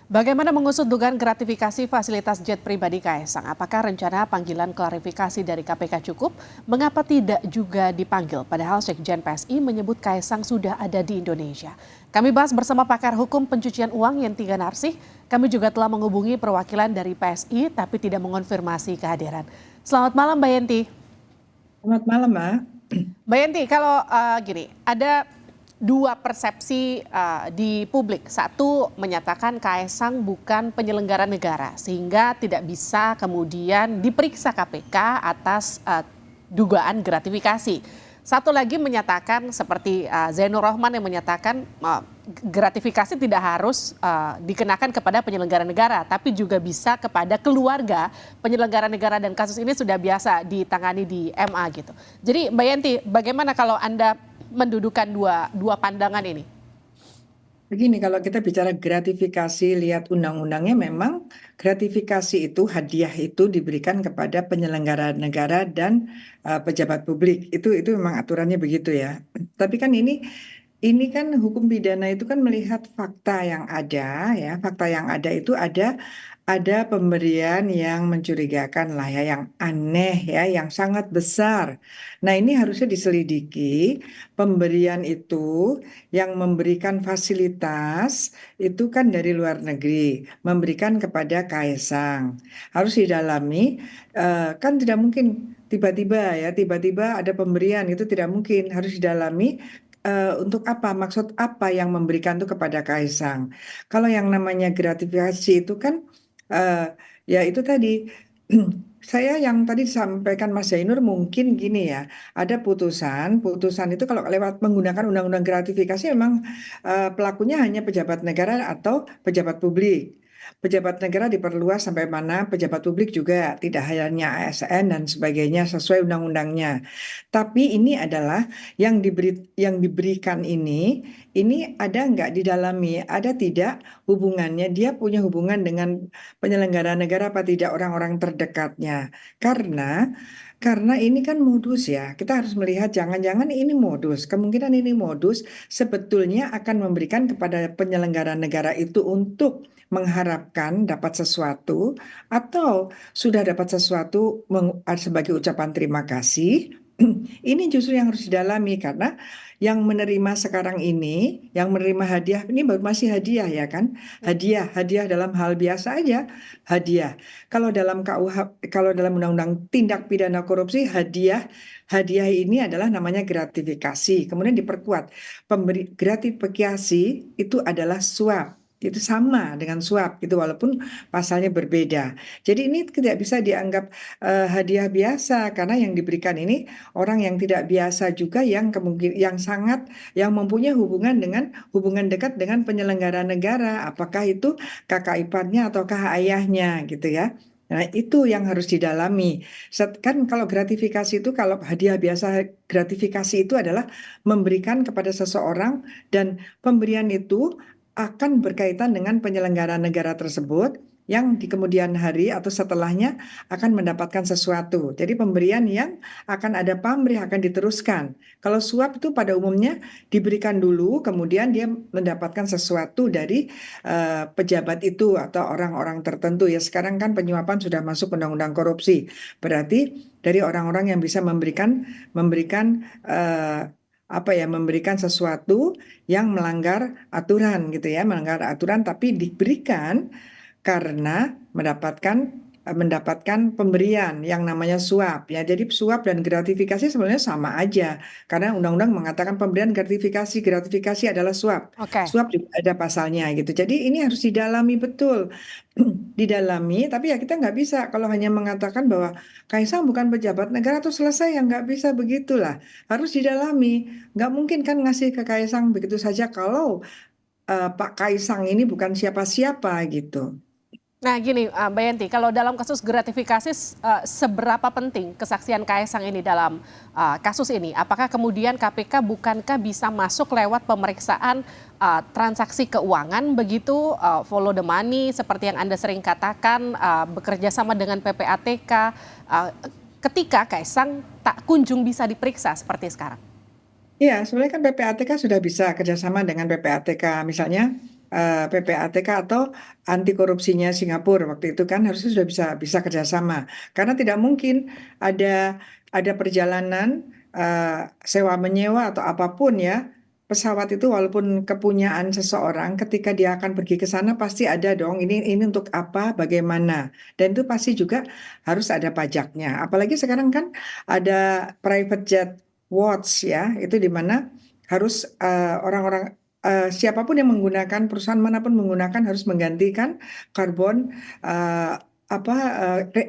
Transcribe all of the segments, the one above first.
Bagaimana mengusut dugaan gratifikasi fasilitas jet pribadi Kaisang? Apakah rencana panggilan klarifikasi dari KPK cukup? Mengapa tidak juga dipanggil? Padahal Sekjen PSI menyebut Kaisang sudah ada di Indonesia. Kami bahas bersama pakar hukum pencucian uang Yenti Ganarsih. Kami juga telah menghubungi perwakilan dari PSI tapi tidak mengonfirmasi kehadiran. Selamat malam Mbak Yenti. Selamat malam, Mbak. Mbak Yenti, kalau gini, ada dua persepsi di publik. Satu menyatakan Kaisang bukan penyelenggara negara sehingga tidak bisa kemudian diperiksa KPK atas dugaan gratifikasi. Satu lagi menyatakan seperti Zainur Rohman yang menyatakan gratifikasi tidak harus dikenakan kepada penyelenggara negara, tapi juga bisa kepada keluarga penyelenggara negara dan kasus ini sudah biasa ditangani di MA gitu. Jadi Mbak Yenti, bagaimana kalau Anda mendudukan dua pandangan ini? Begini, kalau kita bicara gratifikasi, lihat undang-undangnya memang gratifikasi itu, hadiah itu diberikan kepada penyelenggara negara dan pejabat publik. Itu memang aturannya begitu ya. Tapi kan ini kan hukum pidana itu kan melihat fakta yang ada ya. Fakta yang ada itu ada pemberian yang mencurigakan lah ya, yang aneh ya, yang sangat besar. Nah, ini harusnya diselidiki. Pemberian itu yang memberikan fasilitas itu kan dari luar negeri, memberikan kepada Kaisang. Harus didalami, kan tidak mungkin tiba-tiba ada pemberian, itu tidak mungkin, harus didalami. Untuk apa? Maksud apa yang memberikan itu kepada Kaisang? Kalau yang namanya gratifikasi itu kan ya itu tadi saya yang tadi disampaikan Mas Zainur mungkin gini ya, ada putusan itu kalau lewat menggunakan undang-undang gratifikasi memang pelakunya hanya pejabat negara atau pejabat publik. Pejabat negara diperluas sampai mana, pejabat publik juga tidak hanya ASN dan sebagainya sesuai undang-undangnya. Tapi ini adalah yang diberikan ini ada nggak didalami, ada tidak hubungannya, dia punya hubungan dengan penyelenggara negara apa tidak orang-orang terdekatnya. Karena ini kan modus ya. Kita harus melihat jangan-jangan ini modus. Kemungkinan ini modus sebetulnya akan memberikan kepada penyelenggara negara itu untuk mengharapkan dapat sesuatu atau sudah dapat sesuatu sebagai ucapan terima kasih. Ini justru yang harus didalami karena yang menerima sekarang ini, yang menerima hadiah ini baru masih hadiah ya kan? Hadiah dalam hal biasa aja, hadiah. Kalau dalam KUH, kalau dalam Undang-Undang Tindak Pidana Korupsi, hadiah ini adalah namanya gratifikasi. Kemudian diperkuat, gratifikasi itu adalah suap. Itu sama dengan suap, itu walaupun pasalnya berbeda. Jadi ini tidak bisa dianggap hadiah biasa karena yang diberikan ini orang yang tidak biasa juga yang mempunyai hubungan dekat dengan penyelenggara negara, apakah itu kakak iparnya ataukah ayahnya gitu ya. Nah, itu yang harus didalami. Kan kalau gratifikasi itu, kalau hadiah biasa, gratifikasi itu adalah memberikan kepada seseorang dan pemberian itu akan berkaitan dengan penyelenggara negara tersebut yang di kemudian hari atau setelahnya akan mendapatkan sesuatu. Jadi pemberian yang akan ada pamrih, akan diteruskan. Kalau suap itu pada umumnya diberikan dulu, kemudian dia mendapatkan sesuatu dari pejabat itu atau orang-orang tertentu. Ya sekarang kan penyuapan sudah masuk undang-undang korupsi. Berarti dari orang-orang yang bisa memberikan memberikan sesuatu yang melanggar aturan gitu ya, melanggar aturan tapi diberikan karena mendapatkan pemberian yang namanya suap ya. Jadi suap dan gratifikasi sebenarnya sama aja karena undang-undang mengatakan pemberian gratifikasi adalah suap. Oke. Suap juga ada pasalnya gitu. Jadi ini harus didalami betul. Didalami, tapi ya kita nggak bisa kalau hanya mengatakan bahwa Kaisang bukan pejabat negara atau selesai, ya nggak bisa begitulah. Harus didalami. Nggak mungkin kan ngasih ke Kaisang begitu saja kalau Pak Kaisang ini bukan siapa-siapa gitu. Nah gini Mbak Yenti, kalau dalam kasus gratifikasi seberapa penting kesaksian Kaisang ini dalam kasus ini? Apakah kemudian KPK bukankah bisa masuk lewat pemeriksaan transaksi keuangan begitu, follow the money seperti yang Anda sering katakan, bekerja sama dengan PPATK, ketika Kaisang tak kunjung bisa diperiksa seperti sekarang? Iya, sebenarnya kan PPATK sudah bisa kerjasama dengan PPATK. Misalnya PPATK atau anti korupsinya Singapura waktu itu kan harusnya sudah bisa bisa kerjasama karena tidak mungkin ada perjalanan sewa menyewa atau apapun ya pesawat itu walaupun kepunyaan seseorang ketika dia akan pergi ke sana pasti ada dong ini untuk apa bagaimana dan itu pasti juga harus ada pajaknya apalagi sekarang kan ada private jet watch ya itu di mana harus orang-orang siapapun yang menggunakan perusahaan manapun menggunakan harus menggantikan karbon eh,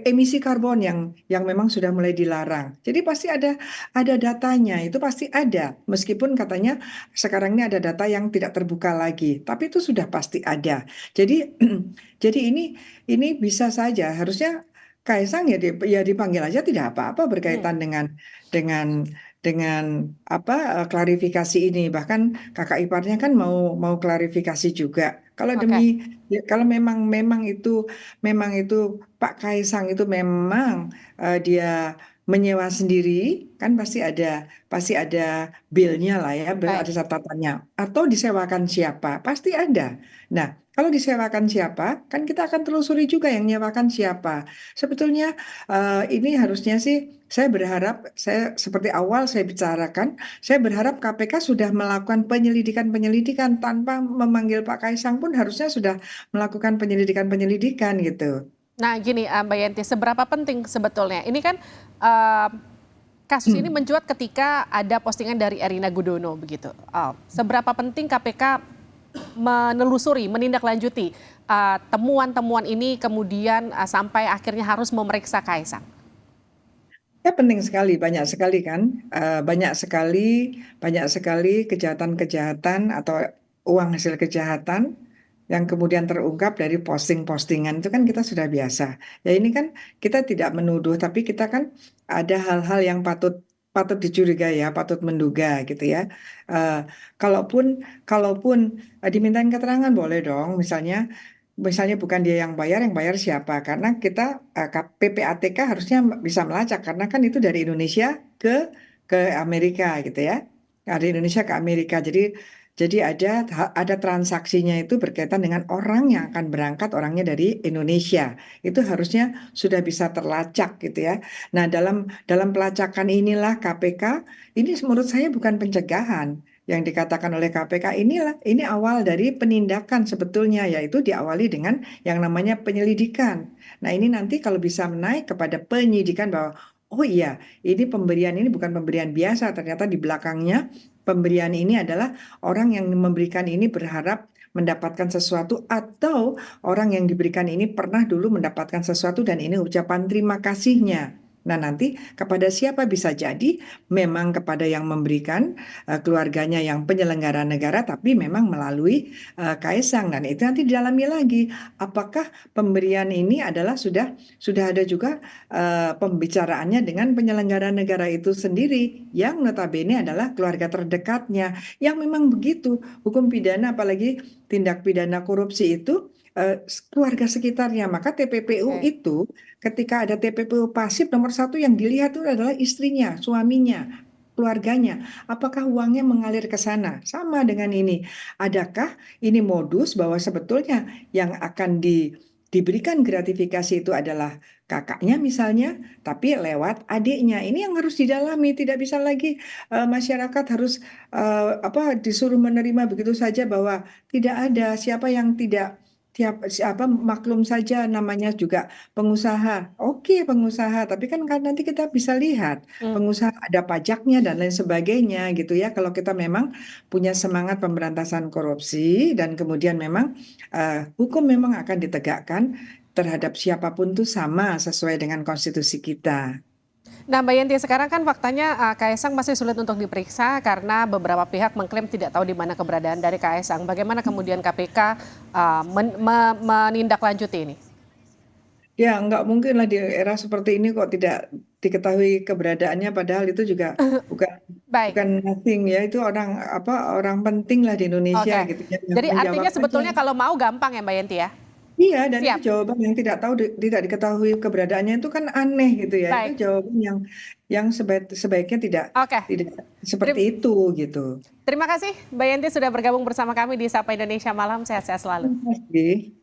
emisi karbon yang memang sudah mulai dilarang. Jadi pasti ada datanya, itu pasti ada. Meskipun katanya sekarang ini ada data yang tidak terbuka lagi, tapi itu sudah pasti ada. Jadi jadi ini bisa saja harusnya Kaisang ya dipanggil aja tidak apa-apa Hmm, berkaitan dengan klarifikasi ini. Bahkan kakak iparnya kan mau mau klarifikasi juga. oke, Kalau memang itu Pak Kaisang itu memang dia menyewa sendiri kan pasti ada bilnya lah ya, baik. ada catatannya. Atau disewakan siapa? Pasti ada. Nah, kalau disewakan siapa, kan kita akan telusuri juga yang nyewakan siapa. Sebetulnya ini harusnya sih saya berharap, saya seperti awal saya bicarakan, saya berharap KPK sudah melakukan penyelidikan-penyelidikan tanpa memanggil Pak Kaisang pun harusnya sudah melakukan penyelidikan-penyelidikan gitu. Nah gini Mbak Yenti, seberapa penting sebetulnya? Ini kan eh, kasus ini mencuat ketika ada postingan dari Erina Gudono begitu. Seberapa penting KPK menelusuri, menindaklanjuti temuan-temuan ini kemudian sampai akhirnya harus memeriksa Kaisang? Ya penting sekali, banyak sekali kan, banyak sekali kejahatan-kejahatan atau uang hasil kejahatan yang kemudian terungkap dari posting-postingan itu kan kita sudah biasa. Ya ini kan kita tidak menuduh, tapi kita kan ada hal-hal yang patut patut dicurigai ya, patut menduga gitu ya. Eh, kalaupun kalaupun dimintain keterangan boleh dong, misalnya bukan dia yang bayar siapa? Karena kita PPATK harusnya bisa melacak karena kan itu dari Indonesia ke Amerika gitu ya. Dari Indonesia ke Amerika. Jadi ada transaksinya itu berkaitan dengan orang yang akan berangkat orangnya dari Indonesia. Itu harusnya sudah bisa terlacak gitu ya. Nah, dalam pelacakan inilah KPK ini menurut saya bukan pencegahan yang dikatakan oleh KPK ini awal dari penindakan sebetulnya yaitu diawali dengan yang namanya penyelidikan. Nah, ini nanti kalau bisa menaik kepada penyidikan bahwa oh iya, ini pemberian ini bukan pemberian biasa, ternyata di belakangnya pemberian ini adalah orang yang memberikan ini berharap mendapatkan sesuatu atau orang yang diberikan ini pernah dulu mendapatkan sesuatu dan ini ucapan terima kasihnya. Nah, nanti kepada siapa bisa jadi memang kepada yang memberikan keluarganya yang penyelenggara negara tapi memang melalui Kaisang dan itu nanti didalami lagi apakah pemberian ini adalah sudah ada juga pembicaraannya dengan penyelenggara negara itu sendiri yang notabene adalah keluarga terdekatnya yang memang begitu hukum pidana apalagi tindak pidana korupsi itu keluarga sekitarnya maka TPPU Oke. itu ketika ada TPPU pasif nomor satu yang dilihat itu adalah istrinya suaminya keluarganya. Apakah uangnya mengalir ke sana? Sama dengan ini. Adakah ini modus bahwa sebetulnya yang akan diberikan gratifikasi itu adalah kakaknya misalnya, tapi lewat adiknya. Ini yang harus didalami. Tidak bisa lagi masyarakat harus disuruh menerima begitu saja bahwa tidak ada siapa yang tidak siapa maklum saja namanya juga pengusaha. Oke, pengusaha, tapi kan nanti kita bisa lihat Hmm. pengusaha ada pajaknya dan lain sebagainya gitu ya. Kalau kita memang punya semangat pemberantasan korupsi dan kemudian memang hukum memang akan ditegakkan terhadap siapapun tuh sama sesuai dengan konstitusi kita. Nah, Mbak Yenti, sekarang kan faktanya Kaisang masih sulit untuk diperiksa karena beberapa pihak mengklaim tidak tahu di mana keberadaan dari Kaisang. Bagaimana kemudian KPK menindaklanjuti ini? Ya, nggak mungkin lah di era seperti ini kok tidak diketahui keberadaannya, padahal itu juga bukan Baik, bukan nothing ya, itu orang penting lah di Indonesia oke. gitu ya, yang Jadi menjawab artinya aja. sebetulnya kalau mau gampang ya Mbak Yenti ya? Iya, dan itu Siap. jawaban yang tidak diketahui keberadaannya itu kan aneh gitu ya. Itu Baik. jawaban yang sebaiknya tidak Oke. tidak seperti Terim- itu gitu. Terima kasih Mbak Yenti sudah bergabung bersama kami di Sapa Indonesia Malam. Sehat-sehat selalu. Terima kasih.